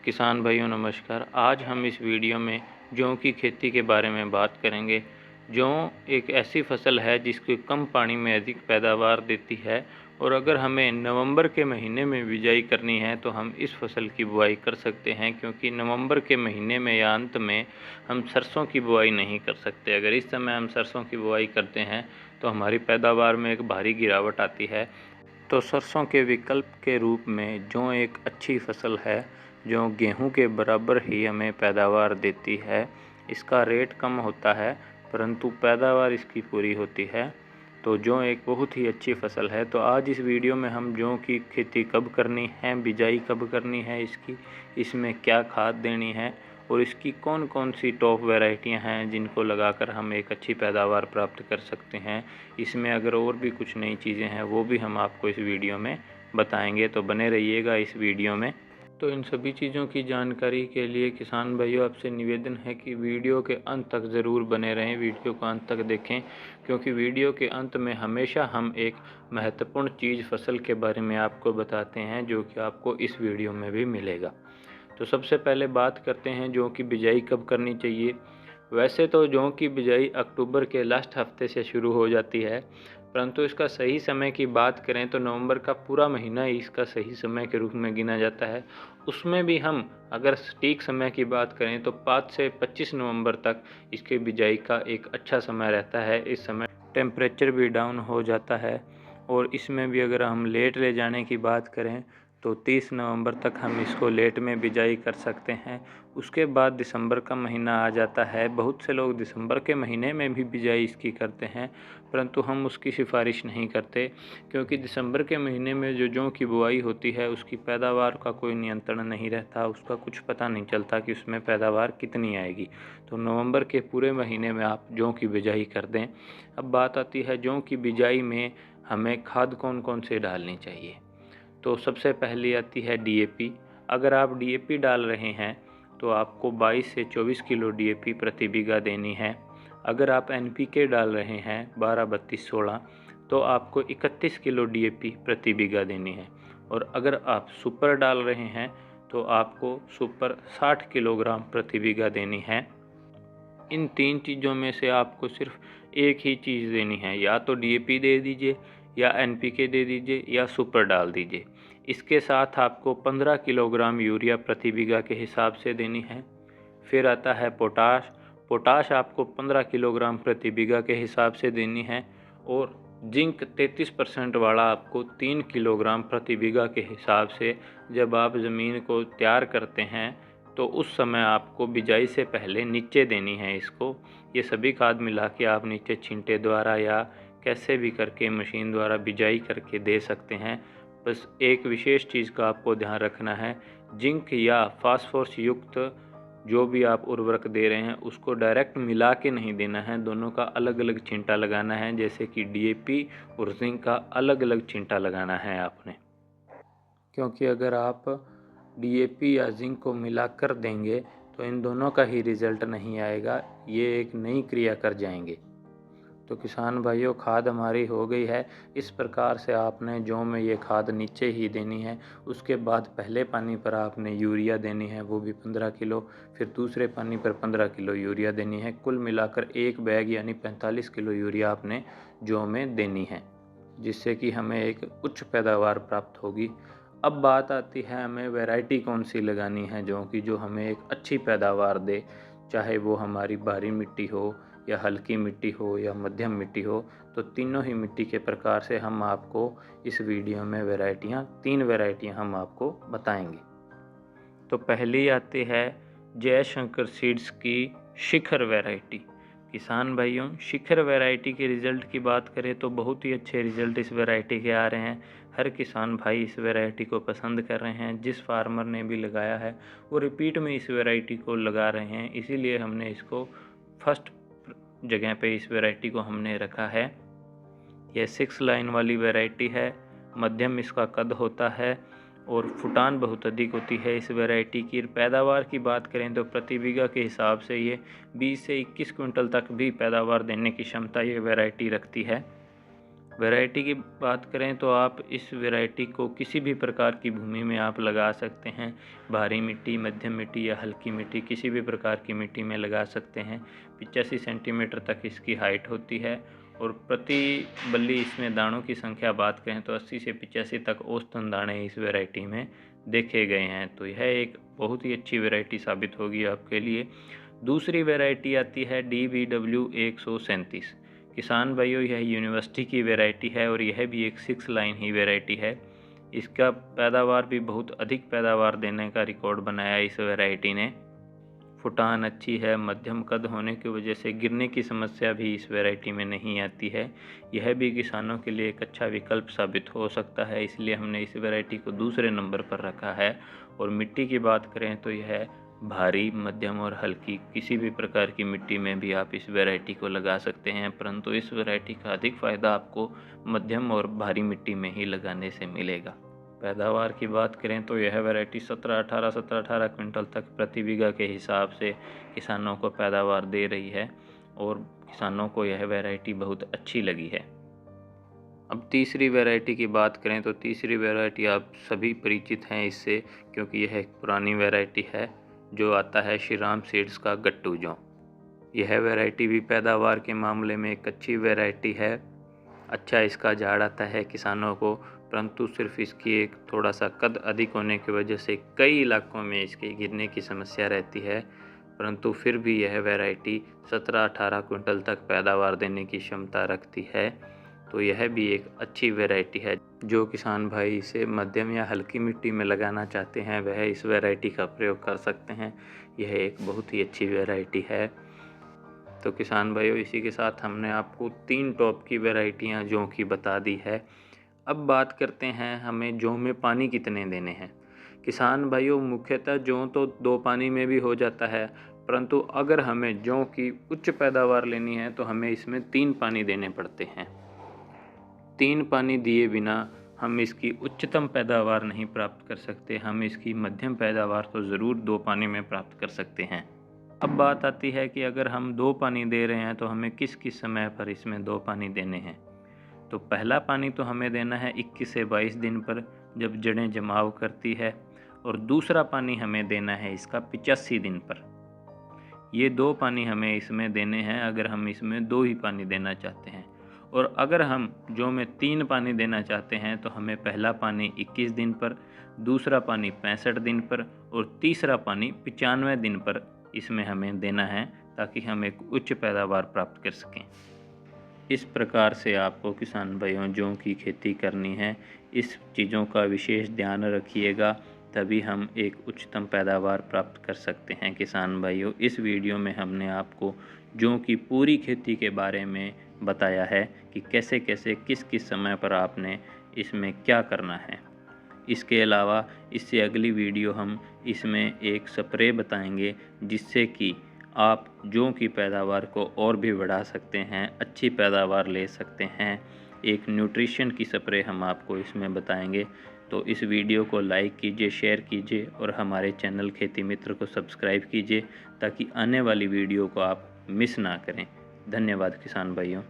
किसान भाइयों नमस्कार। आज हम इस वीडियो में जौ की खेती के बारे में बात करेंगे। जौ एक ऐसी फसल है जिसको कम पानी में अधिक पैदावार देती है और अगर हमें नवंबर के महीने में बिजाई करनी है तो हम इस फसल की बुआई कर सकते हैं, क्योंकि नवंबर के महीने में या अंत में हम सरसों की बुआई नहीं कर सकते। अगर इस समय हम सरसों की बुआई करते हैं तो हमारी पैदावार में एक भारी गिरावट आती है। तो सरसों के विकल्प के रूप में जौ एक अच्छी फसल है जो गेहूं के बराबर ही हमें पैदावार देती है। इसका रेट कम होता है परंतु पैदावार इसकी पूरी होती है। तो जौ एक बहुत ही अच्छी फसल है। तो आज इस वीडियो में हम जौ की खेती कब करनी है, बिजाई कब करनी है इसकी, इसमें क्या खाद देनी है और इसकी कौन कौन सी टॉप वैरायटियां हैं जिनको लगाकर हम एक अच्छी पैदावार प्राप्त कर सकते हैं। इसमें अगर और भी कुछ नई चीज़ें हैं वो भी हम आपको इस वीडियो में बताएंगे, तो बने रहिएगा इस वीडियो में। तो इन सभी चीज़ों की जानकारी के लिए किसान भाइयों आपसे निवेदन है कि वीडियो के अंत तक ज़रूर बने रहें, वीडियो को अंत तक देखें, क्योंकि वीडियो के अंत में हमेशा हम एक महत्वपूर्ण चीज़ फसल के बारे में आपको बताते हैं जो कि आपको इस वीडियो में भी मिलेगा। तो सबसे पहले बात करते हैं जौ की बिजाई कब करनी चाहिए। वैसे तो जौ की बिजाई अक्टूबर के लास्ट हफ्ते से शुरू हो जाती है, परंतु इसका सही समय की बात करें तो नवंबर का पूरा महीना ही इसका सही समय के रूप में गिना जाता है। उसमें भी हम अगर सटीक समय की बात करें तो 5 से 25 नवंबर तक इसके बिजाई का एक अच्छा समय रहता है। इस समय टेम्परेचर भी डाउन हो जाता है और इसमें भी अगर हम लेट ले जाने की बात करें तो 30 नवंबर तक हम इसको लेट में बिजाई कर सकते हैं। उसके बाद दिसंबर का महीना आ जाता है। बहुत से लोग दिसंबर के महीने में भी बिजाई इसकी करते हैं, परंतु हम उसकी सिफारिश नहीं करते, क्योंकि दिसंबर के महीने में जो जौ की बुआई होती है उसकी पैदावार का कोई नियंत्रण नहीं रहता, उसका कुछ पता नहीं चलता कि उसमें पैदावार कितनी आएगी। तो नवंबर के पूरे महीने में आप जौ की बिजाई कर दें। अब बात आती है जौ की बिजाई में हमें खाद कौन कौन से डालनी चाहिए। तो सबसे पहली आती है डीएपी। अगर आप डीएपी डाल रहे हैं तो आपको 22 से 24 किलो डीएपी प्रति बीघा देनी है। अगर आप एनपीके डाल रहे हैं 12-32-16 तो आपको 31 किलो डीएपी प्रति बीघा देनी है। और अगर आप सुपर डाल रहे हैं तो आपको सुपर 60 किलोग्राम प्रति बीघा देनी है। इन तीन चीज़ों में से आपको सिर्फ एक ही चीज़ देनी है, या तो डीएपी दे दीजिए या एनपीके दे दीजिए या सुपर डाल दीजिए। इसके साथ आपको 15 किलोग्राम यूरिया प्रति बीघा के हिसाब से देनी है। फिर आता है पोटाश। पोटाश आपको 15 किलोग्राम प्रति बीघा के हिसाब से देनी है। और जिंक 33% वाला आपको 3 किलोग्राम प्रति बीघा के हिसाब से जब आप ज़मीन को तैयार करते हैं तो उस समय आपको बिजाई से पहले नीचे देनी है इसको। ये सभी खाद मिला के आप नीचे छींटे द्वारा या कैसे भी करके मशीन द्वारा बिजाई करके दे सकते हैं। बस एक विशेष चीज़ का आपको ध्यान रखना है, जिंक या फास्फोरस युक्त जो भी आप उर्वरक दे रहे हैं उसको डायरेक्ट मिला के नहीं देना है, दोनों का अलग अलग छींटा लगाना है। जैसे कि डीएपी और जिंक का अलग अलग छींटा लगाना है आपने, क्योंकि अगर आप डीएपी या जिंक को मिला कर देंगे तो इन दोनों का ही रिज़ल्ट नहीं आएगा, ये एक नई क्रिया कर जाएंगे। तो किसान भाइयों खाद हमारी हो गई है। इस प्रकार से आपने जौ में ये खाद नीचे ही देनी है। उसके बाद पहले पानी पर आपने यूरिया देनी है, वो भी 15 किलो। फिर दूसरे पानी पर 15 किलो यूरिया देनी है। कुल मिलाकर एक बैग यानी 45 किलो यूरिया आपने जौ में देनी है, जिससे कि हमें एक उच्च पैदावार प्राप्त होगी। अब बात आती है हमें वैरायटी कौन सी लगानी है जौ की, जो हमें एक अच्छी पैदावार दे, चाहे वो हमारी भारी मिट्टी हो या हल्की मिट्टी हो या मध्यम मिट्टी हो। तो तीनों ही मिट्टी के प्रकार से हम आपको इस वीडियो में तीन वैरायटियाँ हम आपको बताएंगे। तो पहली आती है जयशंकर सीड्स की शिखर वैरायटी। किसान भाइयों शिखर वैरायटी के रिज़ल्ट की बात करें तो बहुत ही अच्छे रिज़ल्ट इस वैरायटी के आ रहे हैं। हर किसान भाई इस वैरायटी को पसंद कर रहे हैं। जिस फार्मर ने भी लगाया है वो रिपीट में इस वैरायटी को लगा रहे हैं, इसीलिए हमने इसको फर्स्ट जगह पे इस वैरायटी को हमने रखा है। यह 6 लाइन वाली वैरायटी है, मध्यम इसका कद होता है और फुटान बहुत अधिक होती है इस वैरायटी की। पैदावार की बात करें तो प्रति बीघा के हिसाब से ये 20 से 21 क्विंटल तक भी पैदावार देने की क्षमता ये वैरायटी रखती है। वैरायटी की बात करें तो आप इस वैरायटी को किसी भी प्रकार की भूमि में आप लगा सकते हैं। भारी मिट्टी, मध्यम मिट्टी या हल्की मिट्टी, किसी भी प्रकार की मिट्टी में लगा सकते हैं। 85 सेंटीमीटर तक इसकी हाइट होती है और प्रति बल्ली इसमें दानों की संख्या बात करें तो 80 से 85 तक औसतन दाने इस वैरायटी में देखे गए हैं। तो यह एक बहुत ही अच्छी वैरायटी साबित होगी आपके लिए। दूसरी वैरायटी आती है DBW 137। किसान भाइयों, यह यूनिवर्सिटी की वैरायटी है और यह भी एक 6 लाइन ही वैरायटी है। इसका पैदावार भी बहुत अधिक पैदावार देने का रिकॉर्ड बनाया इस वैरायटी ने। फुटान अच्छी है, मध्यम कद होने की वजह से गिरने की समस्या भी इस वैरायटी में नहीं आती है। यह भी किसानों के लिए एक अच्छा विकल्प साबित हो सकता है, इसलिए हमने इस वैरायटी को दूसरे नंबर पर रखा है। और मिट्टी की बात करें तो यह भारी, मध्यम और हल्की किसी भी प्रकार की मिट्टी में भी आप इस वैरायटी को लगा सकते हैं, परंतु इस वैरायटी का अधिक फ़ायदा आपको मध्यम और भारी मिट्टी में ही लगाने से मिलेगा। पैदावार की बात करें तो यह वैरायटी 17-18 क्विंटल तक प्रति बीघा के हिसाब से किसानों को पैदावार दे रही है और किसानों को यह वैरायटी बहुत अच्छी लगी है। अब तीसरी वैरायटी की बात करें तो तीसरी वैरायटी आप सभी परिचित हैं इससे, क्योंकि यह एक पुरानी वैरायटी है जो आता है श्री राम सीड्स का गट्टू जौ। यह वैरायटी भी पैदावार के मामले में एक अच्छी वैरायटी है। अच्छा इसका झाड़ आता है किसानों को, परंतु सिर्फ इसकी एक थोड़ा सा कद अधिक होने की वजह से कई इलाकों में इसके गिरने की समस्या रहती है, परंतु फिर भी यह वैरायटी 17-18 क्विंटल तक पैदावार देने की क्षमता रखती है। तो यह भी एक अच्छी वैरायटी है। जो किसान भाई इसे मध्यम या हल्की मिट्टी में लगाना चाहते हैं वह इस वैरायटी का प्रयोग कर सकते हैं। यह एक बहुत ही अच्छी वैरायटी है। तो किसान भाइयों, इसी के साथ हमने आपको 3 टॉप की वैरायटियाँ जौ की बता दी है। अब बात करते हैं हमें जौ में पानी कितने देने हैं। किसान भाइयों, मुख्यतः जौ तो 2 पानी में भी हो जाता है, परंतु अगर हमें जौ की उच्च पैदावार लेनी है तो हमें इसमें 3 पानी देने पड़ते हैं। 3 पानी दिए बिना हम इसकी उच्चतम पैदावार नहीं प्राप्त कर सकते। हम इसकी मध्यम पैदावार तो ज़रूर 2 पानी में प्राप्त कर सकते हैं। अब बात आती है कि अगर हम 2 पानी दे रहे हैं तो हमें किस किस समय पर इसमें 2 पानी देने हैं। तो पहला पानी तो हमें देना है 21 से 22 दिन पर, जब जड़ें जमाव करती है, और दूसरा पानी हमें देना है इसका 85 दिन पर। ये 2 पानी हमें इसमें देने हैं अगर हम इसमें 2 ही पानी देना चाहते हैं। और अगर हम जौ में 3 पानी देना चाहते हैं तो हमें पहला पानी 21 दिन पर, दूसरा पानी 65 दिन पर और तीसरा पानी 95 दिन पर इसमें हमें देना है, ताकि हम एक उच्च पैदावार प्राप्त कर सकें। इस प्रकार से आपको किसान भाइयों जौ की खेती करनी है। इस चीज़ों का विशेष ध्यान रखिएगा, तभी हम एक उच्चतम पैदावार प्राप्त कर सकते हैं। किसान भाइयों, इस वीडियो में हमने आपको जौ की पूरी खेती के बारे में बताया है कि कैसे कैसे किस किस समय पर आपने इसमें क्या करना है। इसके अलावा इससे अगली वीडियो हम इसमें एक स्प्रे बताएंगे, जिससे कि आप जौ की पैदावार को और भी बढ़ा सकते हैं, अच्छी पैदावार ले सकते हैं। एक न्यूट्रिशन की स्प्रे हम आपको इसमें बताएंगे। तो इस वीडियो को लाइक कीजिए, शेयर कीजिए और हमारे चैनल खेती मित्र को सब्सक्राइब कीजिए, ताकि आने वाली वीडियो को आप मिस ना करें। धन्यवाद किसान भाइयों।